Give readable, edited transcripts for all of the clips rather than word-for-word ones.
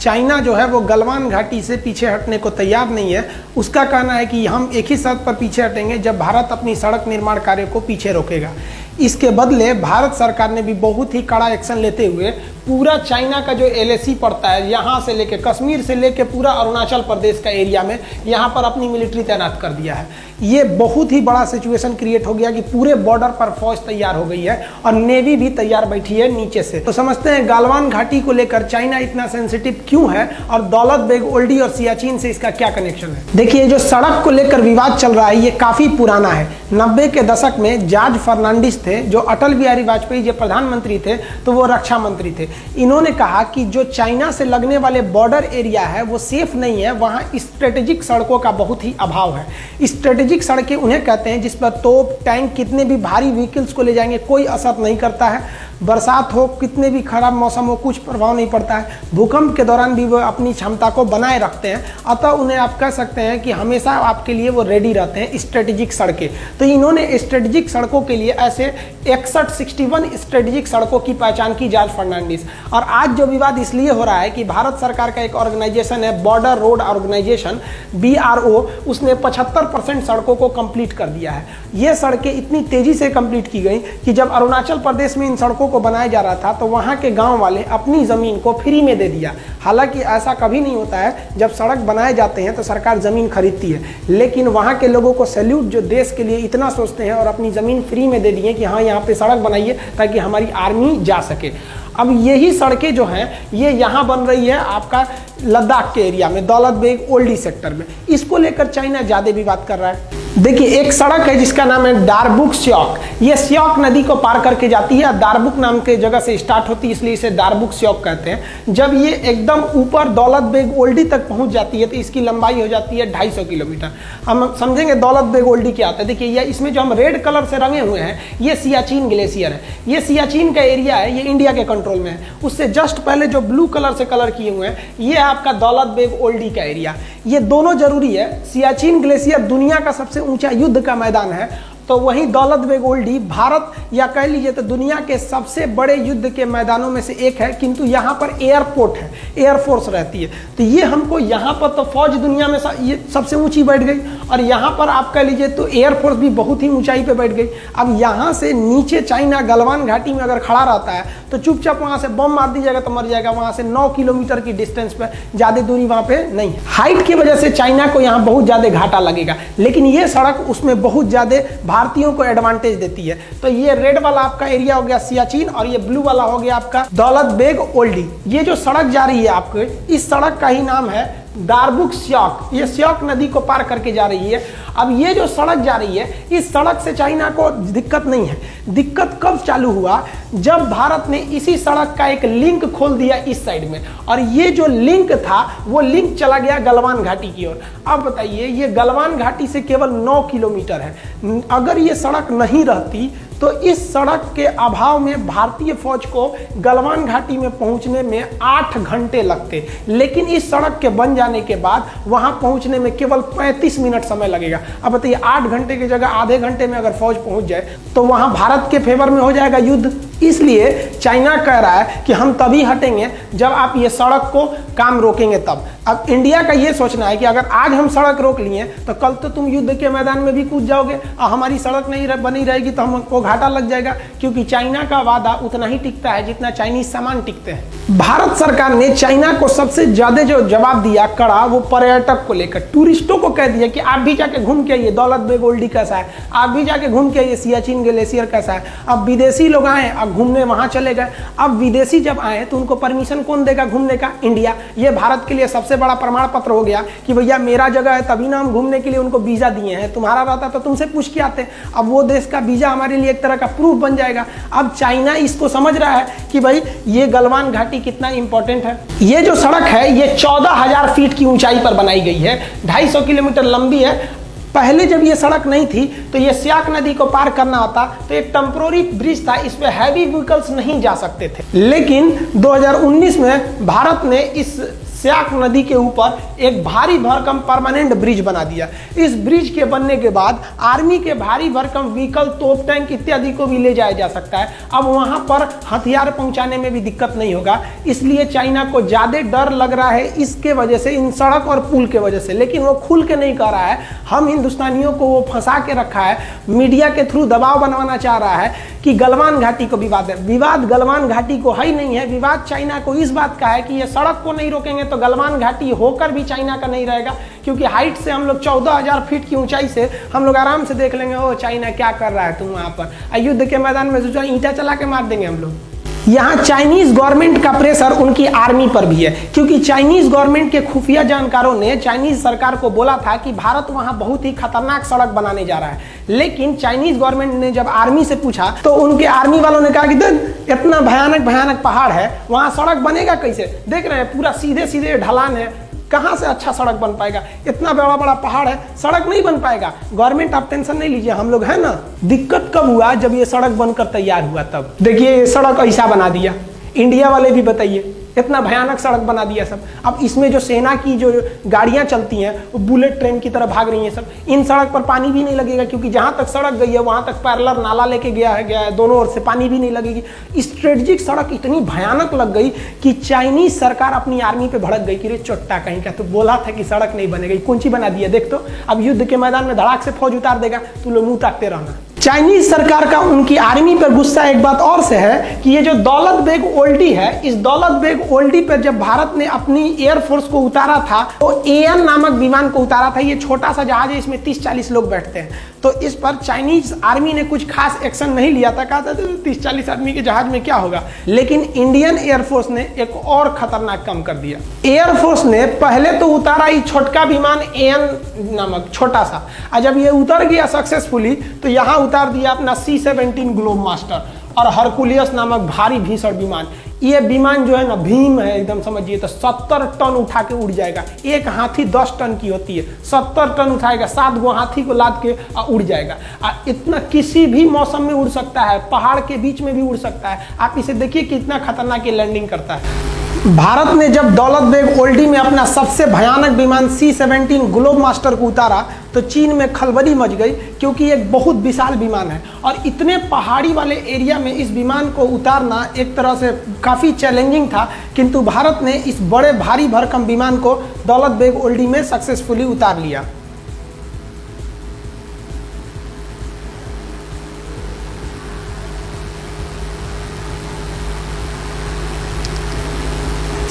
China जो है वो गलवान घाटी से पीछे हटने को तैयार नहीं है। उसका कहना है कि हम एक ही शर्त पर पीछे हटेंगे जब भारत अपनी सड़क निर्माण कार्य को पीछे रोकेगा। इसके बदले भारत सरकार ने भी बहुत ही कड़ा एक्शन लेते हुए पूरा चाइना का जो LAC पड़ता है, यहाँ से लेके कश्मीर से लेके पूरा अरुणाचल प्रदेश का एरिया में यहाँ पर अपनी मिलिट्री तैनात कर दिया है। ये बहुत ही बड़ा सिचुएशन क्रिएट हो गया कि पूरे बॉर्डर पर फौज तैयार हो गई है और नेवी भी तैयार बैठी है नीचे से। तो समझते हैं गलवान घाटी को लेकर चाइना इतना सेंसिटिव क्यों है और दौलत बेग ओल्डी और सियाचिन से इसका क्या कनेक्शन है। देखिए, जो सड़क को लेकर विवाद चल रहा है ये काफी पुराना है। 90 के दशक में जॉर्ज फर्नांडिस थे, जो अटल बिहारी वाजपेयी जो प्रधानमंत्री थे तो वो रक्षा मंत्री थे। इन्होंने कहा कि जो चाइना से लगने वाले बॉर्डर एरिया है वो सेफ नहीं है, वहाँ स्ट्रेटेजिक सड़कों का बहुत ही अभाव है। स्ट्रेटेजिक सड़कें उन्हें कहते हैं जिस पर तोप, टैंक, कितने भी भारी व्हीकल्स को ले जाएंगे कोई असर नहीं करता है। बरसात हो, कितने भी खराब मौसम हो, कुछ प्रभाव नहीं पड़ता है। भूकंप के दौरान भी वो अपनी क्षमता को बनाए रखते हैं, अतः उन्हें आप कह सकते हैं कि हमेशा आपके लिए वो रेडी रहते हैं स्ट्रेटेजिक सड़कें। तो इन्होंने स्ट्रेटेजिक सड़कों के लिए ऐसे 61 स्ट्रेटेजिक सड़कों की पहचान की जॉर्ज फर्नांडिस। और आज जो विवाद इसलिए हो रहा है कि भारत सरकार का एक ऑर्गेनाइजेशन है बॉर्डर रोड ऑर्गेनाइजेशन BRO, उसने 75% सड़कों को कंप्लीट कर दिया है। ये सड़कें इतनी तेजी से कंप्लीट की गई कि जब अरुणाचल प्रदेश में इन सड़कों को बनाया जा रहा था तो वहां के गांव वाले अपनी जमीन को फ्री में दे दिया। हालांकि ऐसा कभी नहीं होता है, जब सड़क बनाए जाते हैं तो सरकार जमीन खरीदती है, लेकिन वहां के लोगों को सैल्यूट जो देश के लिए इतना सोचते हैं और अपनी जमीन फ्री में दे दिए कि हाँ यहाँ पे सड़क बनाइए ताकि हमारी आर्मी जा सके। अब यही सड़कें जो हैं ये यहाँ बन रही है आपका लद्दाख के एरिया में, दौलत बेग ओल्डी सेक्टर में। इसको लेकर चाइना ज्यादा विवाद कर रहा है। देखिए, एक सड़क है जिसका नाम है दारबुक स्योक। ये स्योक नदी को पार करके जाती है, दारबुक नाम के जगह से स्टार्ट होती है, इसलिए इसे दारबुक स्योक कहते हैं। जब ये एकदम ऊपर दौलत बेग ओल्डी तक पहुंच जाती है तो इसकी लंबाई हो जाती है 250 किलोमीटर। हम समझेंगे दौलत बेग ओल्डी क्या होता है। देखिए, ये इसमें जो हम रेड कलर से रंगे हुए हैं ये सियाचिन ग्लेशियर है। ये सियाचिन का एरिया है, ये इंडिया के कंट्रोल में है। उससे जस्ट पहले जो ब्लू कलर से कलर किए हुए हैं ये आपका दौलत बेग ओल्डी का एरिया। ये दोनों जरूरी है। सियाचिन ग्लेशियर दुनिया का सबसे ऊंचा युद्ध का मैदान है, तो वहीं दौलत बेग ओल्डी भारत या कह लीजिए तो दुनिया के सबसे बड़े युद्ध के मैदानों में से एक है। किंतु यहाँ पर एयरपोर्ट है, एयरफोर्स रहती है, तो ये हमको यहाँ पर तो फौज दुनिया में ये सबसे ऊंची बैठ गई और यहाँ पर आप कह लीजिए तो एयरफोर्स भी बहुत ही ऊंचाई पे बैठ गई। अब यहाँ से नीचे चाइना गलवान घाटी में अगर खड़ा रहता है तो चुपचाप वहाँ से बम मार दीजिएगा तो मर जाएगा। वहाँ से 9 किलोमीटर की डिस्टेंस पे, ज़्यादा दूरी वहाँ पे नहीं है। हाइट की वजह से चाइना को यहाँ बहुत ज़्यादा घाटा लगेगा, लेकिन ये सड़क उसमें बहुत ज़्यादा भारतीयों को एडवांटेज देती है। तो ये रेड वाला आपका एरिया हो गया सियाचिन और ये ब्लू वाला हो गया आपका दौलत बेग ओल्डी। ये जो सड़क जा रही है आपको, इस सड़क का ही नाम है दारबुक स्योक। ये स्योक नदी को पार करके जा रही है। अब ये जो सड़क जा रही है इस सड़क से चाइना को दिक्कत नहीं है। दिक्कत कब चालू हुआ, जब भारत ने इसी सड़क का एक लिंक खोल दिया इस साइड में, और ये जो लिंक था वो लिंक चला गया गलवान घाटी की ओर। अब बताइए, ये गलवान घाटी से केवल 9 किलोमीटर है। अगर ये सड़क नहीं रहती तो इस सड़क के अभाव में भारतीय फौज को गलवान घाटी में पहुंचने में 8 घंटे लगते, लेकिन इस सड़क के बन जाने के बाद वहां पहुंचने में केवल 35 मिनट समय लगेगा। अब बताइए, 8 घंटे की जगह आधे घंटे में अगर फौज पहुंच जाए तो वहां भारत के फेवर में हो जाएगा युद्ध। इसलिए चाइना कह रहा है कि हम तभी हटेंगे जब आप ये सड़क को काम रोकेंगे तब। अब इंडिया का ये सोचना है कि अगर आज हम सड़क रोक लिए तो कल तो तुम युद्ध के मैदान में भी कूद जाओगे और हमारी सड़क नहीं बनी रहेगी तो हमको घाटा लग जाएगा, क्योंकि चाइना का वादा उतना ही टिकता है जितना चाइनीज सामान टिकते हैं। भारत सरकार ने चाइना को सबसे ज्यादा जो जवाब दिया कड़ा, वो पर्यटक को लेकर, टूरिस्टों को कह दिया कि आप भी जाके घूम के आइए दौलत बेग ओल्डी कैसा है, आप भी जाके घूम के आइए सियाचिन ग्लेशियर कैसा है। अब विदेशी लोग आए, अब घूमने वहां चले गए। अब विदेशी जब आए तो उनको परमिशन कौन देगा घूमने का? इंडिया। ये भारत के लिए सबसे बड़ा प्रमाण पत्र हो गया कि भैया मेरा जगह है, तभी ना हम घूमने के लिए उनको वीजा दिए हैं। तुम्हारा रहता तो तुमसे पूछ के आते। अब वो देश का वीजा हमारे लिए एक तरह का प्रूफ बन जाएगा। अब चाइना इसको समझ रहा है कि भाई ये गलवान घाटी कितना इंपॉर्टेंट है। ये जो सड़क है ये 14,000 फीट की ऊंचाई पर बनाई गई है, 250 किलोमीटर लंबी है। पहले जब ये सड़क नहीं थी तो ये स्याक नदी को पार करना होता तो एक टेम्पोररी ब्रिज था, इस पे हैवी व्हीकल्स नहीं जा सकते थे। लेकिन 2019 में भारत ने इस स्याक नदी के ऊपर एक भारी भरकम परमानेंट ब्रिज बना दिया। इस ब्रिज के बनने के बाद आर्मी के भारी भरकम व्हीकल, तोप टैंक इत्यादि को भी ले जाया जा सकता है। अब वहां पर हथियार पहुंचाने में भी दिक्कत नहीं होगा, इसलिए चाइना को ज्यादा डर लग रहा है इसके वजह से, इन सड़क और पुल के वजह से। लेकिन वो खुल के नहीं कह रहा है, हम हिंदुस्तानियों को वो फंसा के रखा है, मीडिया के थ्रू दबाव बनवाना चाह रहा है कि गलवान घाटी को विवाद है। विवाद गलवान घाटी को है ही नहीं है, विवाद चाइना को इस बात का है कि ये सड़क को नहीं रोकेंगे तो गलवान घाटी होकर भी चाइना का नहीं रहेगा, क्योंकि हाइट से हम लोग 14,000 फीट की ऊंचाई से हम लोग आराम से देख लेंगे ओ चाइना क्या कर रहा है तुम वहां पर। युद्ध के मैदान में सोचा ईंटा चला के मार देंगे हम लोग। यहाँ चाइनीज गवर्नमेंट का प्रेशर उनकी आर्मी पर भी है, क्योंकि चाइनीज गवर्नमेंट के खुफिया जानकारों ने चाइनीज सरकार को बोला था कि भारत वहां बहुत ही खतरनाक सड़क बनाने जा रहा है। लेकिन चाइनीज गवर्नमेंट ने जब आर्मी से पूछा तो उनके आर्मी वालों ने कहा कि इतना भयानक भयानक पहाड़ है, वहां सड़क बनेगा कैसे? देख रहे हैं पूरा सीधे सीधे ढलान है, कहां से अच्छा सड़क बन पाएगा? इतना बड़ा बड़ा पहाड़ है, सड़क नहीं बन पाएगा। गवर्नमेंट आप टेंशन नहीं लीजिए, हम लोग है ना। दिक्कत कब हुआ? जब ये सड़क बनकर तैयार हुआ तब। देखिए ये सड़क ऐसा बना दिया, इंडिया वाले भी बताइए इतना भयानक सड़क बना दिया सब। अब इसमें जो सेना की जो गाड़ियां चलती हैं वो बुलेट ट्रेन की तरह भाग रही हैं सब। इन सड़क पर पानी भी नहीं लगेगा, क्योंकि जहां तक सड़क गई है वहां तक पैरेलल नाला लेके गया है, दोनों ओर से पानी भी नहीं लगेगी। स्ट्रेटेजिक सड़क इतनी भयानक लग गई कि चाइनीज सरकार अपनी आर्मी पे भड़क गई कि रे चोट्टा कहीं का, तो बोला था कि सड़क नहीं बनेगी, कौन सी बना दिया देख तो। अब युद्ध के मैदान में धड़ाक से फौज उतार देगा, तू लोग मुंह ताकते रहना। चाइनीज सरकार का उनकी आर्मी पर गुस्सा एक बात और से है कि ये जो दौलत बेग ओल्डी है, इस दौलत बेग ओल्डी पर जब भारत ने अपनी एयरफोर्स को उतारा था तो एएन नामक विमान को उतारा था। ये छोटा सा जहाज है, इसमें 30-40 लोग बैठते हैं। तो इस पर चाइनीज आर्मी ने कुछ खास एक्शन नहीं लिया था, कहा था 30-40 आदमी के जहाज में क्या होगा। लेकिन इंडियन एयरफोर्स ने एक और खतरनाक काम कर दिया। एयरफोर्स ने पहले तो उतारा ही छोटका विमान एएन नामक छोटा सा, और जब ये उतर गया सक्सेसफुली तो यहाँ उतार दिया अपना C-17 ग्लोब मास्टर और हरकुलियस नामक भारी भीषण विमान। ये विमान जो है ना भीम है एकदम, समझिए तो 70 टन उठा के उड़ जाएगा। एक हाथी 10 टन की होती है, 70 टन उठाएगा, 7 गो हाथी को लाद के उड़ जाएगा। इतना किसी भी मौसम में उड़ सकता है, पहाड़ के बीच में भी उड़ सकता है। आप इसे देखिए कितना खतरनाक ये लैंडिंग करता है। भारत ने जब दौलत बेग ओल्डी में अपना सबसे भयानक विमान C-17 ग्लोब मास्टर को उतारा तो चीन में खलबली मच गई, क्योंकि एक बहुत विशाल विमान है और इतने पहाड़ी वाले एरिया में इस विमान को उतारना एक तरह से काफ़ी चैलेंजिंग था। किंतु भारत ने इस बड़े भारी भरकम विमान को दौलत बेग ओल्डी में सक्सेसफुली उतार लिया।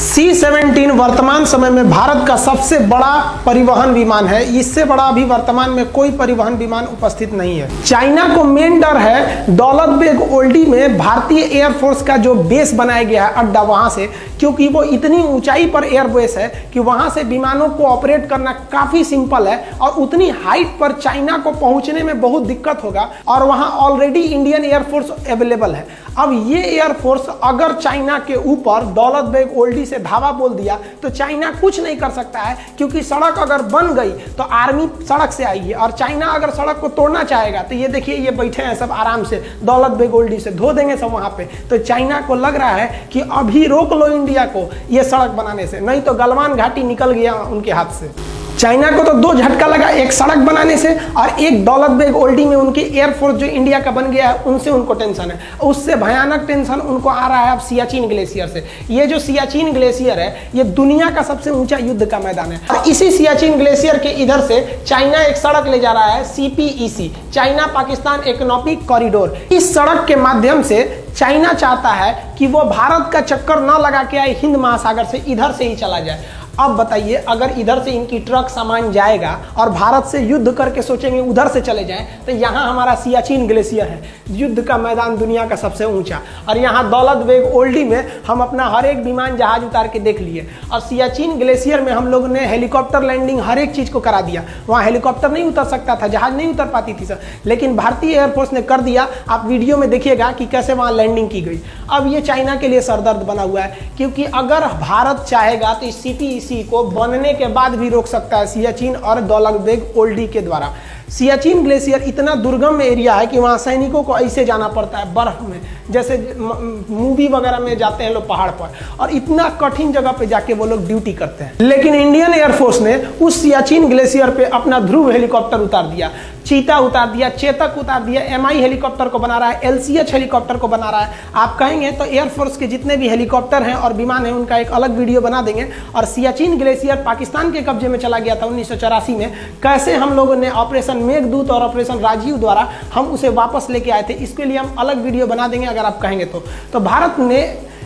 C-17 वर्तमान समय में भारत का सबसे बड़ा परिवहन विमान है। इससे बड़ा अभी वर्तमान में कोई परिवहन विमान उपस्थित नहीं है। चाइना को मेन डर है दौलत बेग ओल्डी में भारतीय एयरफोर्स का जो बेस बनाया गया है अड्डा, वहां से, क्योंकि वो इतनी ऊंचाई पर एयरबेस है कि वहां से विमानों को ऑपरेट करना काफी सिंपल है और उतनी हाइट पर चाइना को पहुंचने में बहुत दिक्कत होगा। और वहां ऑलरेडी इंडियन एयरफोर्स अवेलेबल है। अब ये एयरफोर्स अगर चाइना के ऊपर दौलत बेग ओल्डी से धावा बोल दिया तो चाइना कुछ नहीं कर सकता है, क्योंकि सड़क अगर बन गई तो आर्मी सड़क से आएगी और चाइना अगर सड़क को तोड़ना चाहेगा तो ये देखिए ये बैठे हैं सब आराम से, दौलत बेग ओल्डी से धो देंगे सब वहां पे। तो चाइना को लग रहा है कि अभी रोक लो इंडिया को ये सड़क बनाने से, नहीं तो गलवान घाटी निकल गया उनके हाथ से। चाइना को तो 2 झटका लगा, एक सड़क बनाने से और एक दौलत बेग ओल्डी में उनकी एयरफोर्स जो इंडिया का बन गया है उनसे उनको टेंशन है। उससे भयानक टेंशन उनको आ रहा है अब सियाचिन ग्लेशियर से। ये जो सियाचिन ग्लेशियर है ये दुनिया का सबसे ऊंचा युद्ध का मैदान है और इसी सियाचिन ग्लेशियर के इधर से चाइना एक सड़क ले जा रहा है CPEC, China Pakistan economic corridor. इस सड़क के माध्यम से चाइना चाहता है कि वो भारत का चक्कर न लगा के आए हिंद महासागर से, इधर से ही चला जाए। अब बताइए अगर इधर से इनकी ट्रक सामान जाएगा और भारत से युद्ध करके सोचेंगे उधर से चले जाएं, तो यहाँ हमारा सियाचिन ग्लेशियर है, युद्ध का मैदान दुनिया का सबसे ऊंचा, और यहाँ दौलत बेग ओल्डी में हम अपना हर एक विमान जहाज उतार के देख लिए। और सियाचिन ग्लेशियर में हम लोग ने हेलीकॉप्टर लैंडिंग हर एक चीज को करा दिया। वहाँ हेलीकॉप्टर नहीं उतर सकता था, जहाज नहीं उतर पाती थी सर, लेकिन भारतीय एयरफोर्स ने कर दिया। आप वीडियो में देखिएगा कि कैसे वहाँ लैंडिंग की गई। अब ये चाइना के लिए सरदर्द बना हुआ है, क्योंकि अगर भारत चाहेगा तो इस CPEC को बनने के बाद भी रोक सकता है सियाचिन और दौलत बेग ओल्डी के द्वारा। सियाचिन ग्लेशियर इतना दुर्गम एरिया है कि वहां सैनिकों को ऐसे जाना पड़ता है बर्फ में, जैसे मूवी वगैरह में जाते हैं लोग पहाड़ पर, और इतना कठिन जगह पे जाके वो लोग ड्यूटी करते हैं। लेकिन इंडियन एयरफोर्स ने उस सियाचिन ग्लेशियर पे अपना ध्रुव हेलीकॉप्टर उतार दिया, चीता उतार दिया, चेतक उतार दिया, MI हेलीकॉप्टर को बना रहा है, LCH हेलीकॉप्टर को बना रहा है। आप कहेंगे तो एयरफोर्स के जितने भी हेलीकॉप्टर हैं और विमान हैं उनका एक अलग वीडियो बना देंगे। और सियाचिन ग्लेशियर पाकिस्तान के कब्जे में चला गया था 1984 में, कैसे हम लोगों ने ऑपरेशन मेघदूत और ऑपरेशन राजीव द्वारा हम उसे वापस लेके आए थे, इसके लिए हम अलग वीडियो बना देंगे अगर आप कहेंगे तो भारत ने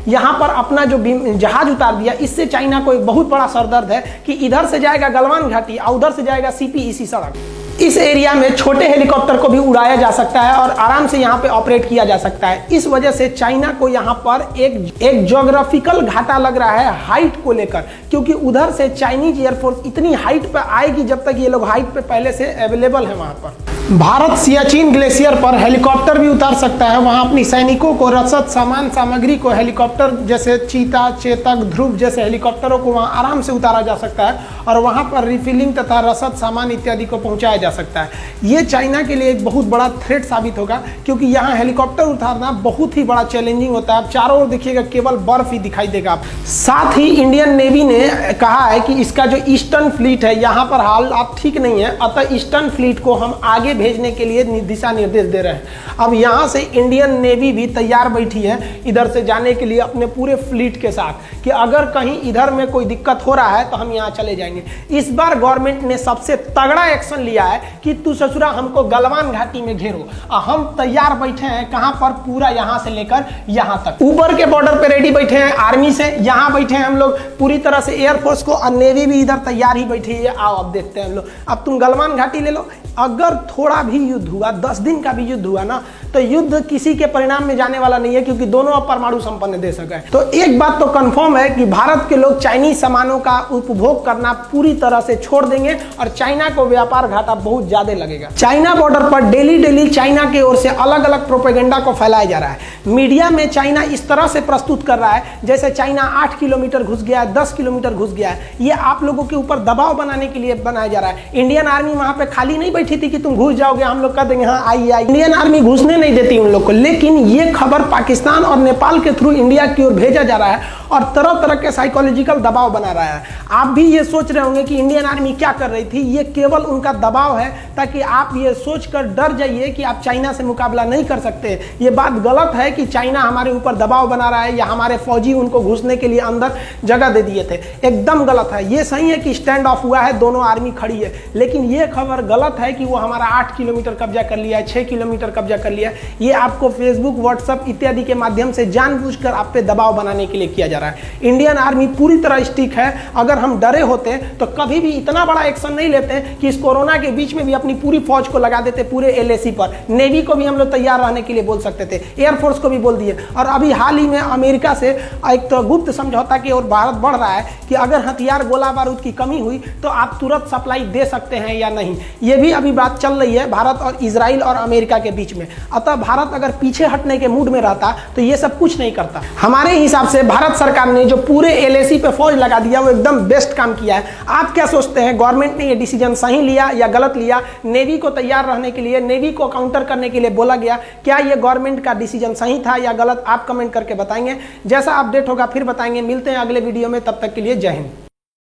यहाँ पर अपना जो जहाज उतार दिया, इससे चाइना को एक बहुत बड़ा सरदर्द है कि इधर से जाएगा गलवान घाटी और उधर से जाएगा CPEC सड़क। इस एरिया में छोटे हेलीकॉप्टर को भी उड़ाया जा सकता है और आराम से यहाँ पे ऑपरेट किया जा सकता है। इस वजह से चाइना को यहाँ पर एक ज्योग्राफिकल घाटा लग रहा है हाइट को लेकर, क्योंकि उधर से चाइनीज एयरफोर्स इतनी हाइट पे आएगी जब तक ये लोग हाइट पे पहले से अवेलेबल है वहाँ पर। भारत सियाचिन ग्लेशियर पर हेलीकॉप्टर भी उतार सकता है, वहाँ अपनी सैनिकों को रसद सामान सामग्री को हेलीकॉप्टर जैसे चीता, चेतक, ध्रुव जैसे हेलीकॉप्टरों को वहाँ आराम से उतारा जा सकता है और वहाँ पर रिफिलिंग तथा रसद सामान इत्यादि को पहुँचाया जा सकता है। ये चाइना के लिए एक बहुत बड़ा थ्रेट साबित होगा, क्योंकि यहाँ हेलीकॉप्टर उतारना बहुत ही बड़ा चैलेंजिंग होता है। आप चारों ओर देखिएगा केवल बर्फ ही दिखाई देगा। साथ ही इंडियन नेवी ने कहा है कि इसका जो ईस्टर्न फ्लीट है यहाँ पर हालात ठीक नहीं है, अतः ईस्टर्न फ्लीट को हम आगे भेजने के लिए दिशा निर्देश दे रहे हैं। अब यहाँ से इंडियन नेवी भी तैयार बैठी है इधर से जाने के लिए अपने पूरे फ्लीट के साथ, कि अगर कहीं इधर में कोई दिक्कत हो रहा है तो हम यहाँ चले जाएंगे। इस बार गवर्नमेंट ने सबसे तगड़ा एक्शन लिया है कि तू ससुरा हमको गलवान घाटी में घेरो, हम तैयार बैठे हैं। कहां पर? पूरा यहां से लेकर यहां तक, ऊपर के बॉर्डर पे रेडी बैठे हैं आर्मी से, यहां बैठे हैं हम लोग पूरी तरह से एयरफोर्स को, और नेवी भी इधर तैयार ही बैठी है। आओ अब देखते हैं हम लोग, अब तुम गलवान घाटी ले लो। अगर थोड़ा भी युद्ध हुआ, 10 दिन का भी युद्ध हुआ ना, तो युद्ध किसी के परिणाम में जाने वाला नहीं है, क्योंकि दोनों अब परमाणु संपन्न देश है। तो एक बात तो कंफर्म है कि भारत के लोग चाइनीज सामानों का उपभोग करना पूरी तरह से छोड़ देंगे और चाइना को व्यापार घाटा बहुत ज्यादा लगेगा। चाइना बॉर्डर पर डेली चाइना की ओर से अलग अलग प्रोपेगेंडा को फैलाया जा रहा है। मीडिया में चाइना इस तरह से प्रस्तुत कर रहा है जैसे चाइना 8 किलोमीटर घुस गया है, 10 किलोमीटर घुस गया है। ये आप लोगों के ऊपर दबाव बनाने के लिए बनाया जा रहा है। इंडियन आर्मी वहां पे खाली नहीं बैठी थी कि तुम घुस जाओगे, हम लोग कह देंगे हाँ आइए। इंडियन आर्मी घुसने नहीं देती उन लोग को, लेकिन ये खबर पाकिस्तान और नेपाल के थ्रू इंडिया की ओर भेजा जा रहा है और तरह तरह के साइकोलॉजिकल दबाव बना रहा है। आप भी ये सोच रहे होंगे कि इंडियन आर्मी क्या कर रही थी, ये केवल उनका दबाव है ताकि आप ये सोचकर डर जाइए कि आप चाइना से मुकाबला नहीं कर सकते। ये बात गलत है कि चाइना हमारे ऊपर दबाव बना रहा है या हमारे फौजी उनको घुसने के लिए अंदर जगह दे दिए थे, एकदम गलत है। ये सही है कि स्टैंड ऑफ हुआ है, दोनों आर्मी खड़ी है, लेकिन ये खबर गलत है कि वो हमारा 8 किलोमीटर कब्जा कर लिया है, 6 किलोमीटर कब्जा कर लिया है। ये आपको फेसबुक, व्हाट्सएप इत्यादि के माध्यम से जानबूझकर आप पे दबाव बनाने के लिए किया जा रहा है। इंडियन आर्मी पूरी तरह स्टिक है। अगर हम डरे होते तो कभी भी इतना बड़ा एक्शन नहीं लेते कि इस कोरोना के बीच में भी अपनी पूरी फौज को लगा देते पूरे LAC पर। नेवी को भी हम लोग तैयार रहने के लिए बोल सकते थे, एयरफोर्स को भी बोल दिए। और अभी हाल ही में अमेरिका से एक तो गुप्त समझौता की ओर भारत बढ़ रहा है कि अगर हथियार, गोला बारूद की कमी हुई तो आप तुरंत सप्लाई दे सकते हैं या नहीं। ये भी अभी बात चल रही है भारत और इजराइल और अमेरिका के बीच में। अतः भारत अगर पीछे हटने के मूड में रहता तो ये सब कुछ नहीं करता। हमारे हिसाब से भारत सरकार ने जो पूरे LAC पे फौज लगा दिया वो एकदम बेस्ट काम किया है। आप क्या सोचते हैं, गवर्नमेंट ने ये डिसीजन सही लिया या गलत लिया? नेवी को तैयार रहने के लिए, नेवी को काउंटर करने के लिए बोला गया, क्या ये गवर्नमेंट का डिसीजन सही था या गलत? आप कमेंट करके बताएंगे। जैसा अपडेट होगा फिर बताएंगे। मिलते हैं अगले वीडियो में, तब तक के लिए जय हिंद।